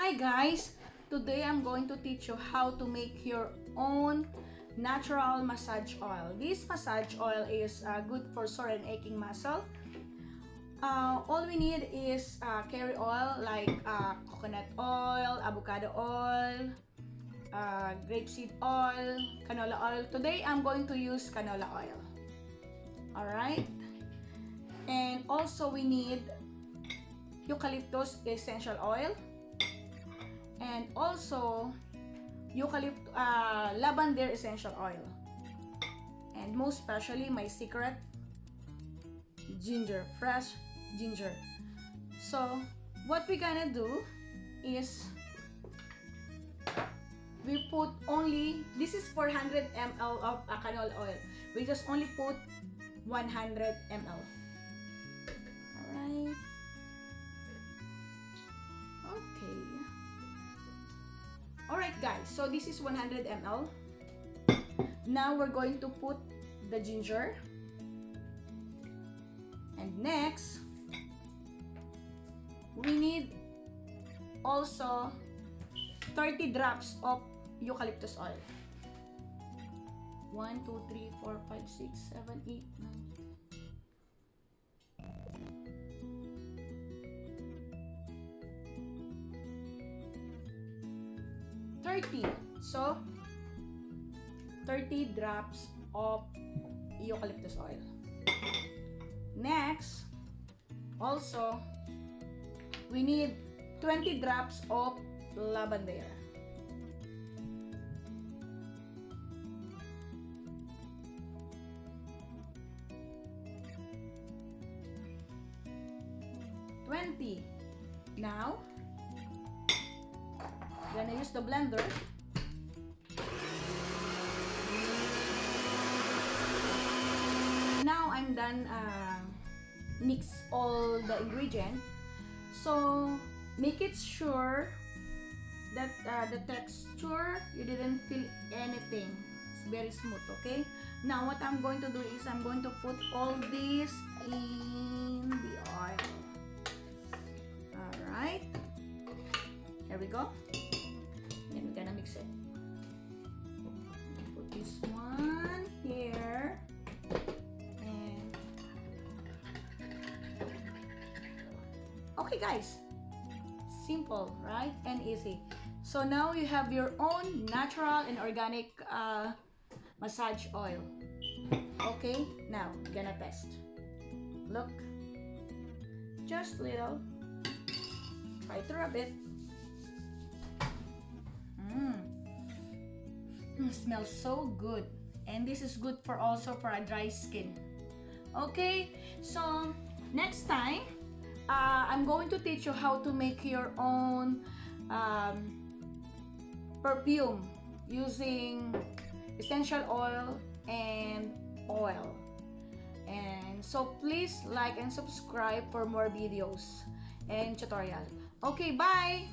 Hi guys! Today I'm going to teach you how to make your own natural massage oil. This massage oil is good for sore and aching muscle. All we need is carry oil like coconut oil, avocado oil, grapeseed oil, canola oil. Today I'm going to use canola oil. Alright? And also we need eucalyptus essential oil. And also lavender essential oil, and most especially my secret, ginger, fresh ginger. So what we're gonna do is we put only, this is 400 ml of canola oil, we just only put 100 ml. Alright, okay. Alright guys, so this is 100 ml. Now we're going to put the ginger. And next, we need also 30 drops of eucalyptus oil. 1, 2, 3, 4, 5, 6, 7, 8, 9. 30. So 30 drops of eucalyptus oil. Next, also we need 20 drops of lavender. Now gonna use the blender. Now I'm done mix all the ingredients. So make it sure that the texture, you didn't feel anything. It's very smooth, okay? Now what I'm going to do is I'm going to put all this in the oil. Alright, here we go. Then we're gonna mix it. Put this one here. And okay guys, simple, right? And easy. So now you have your own natural and organic massage oil. Okay, now we're gonna test. Look, just little. Try to rub it. Smells so good, and this is good for also for a dry skin. Okay, so next time I'm going to teach you how to make your own perfume using essential oil and oil. And so please like and subscribe for more videos and tutorial. Okay, bye.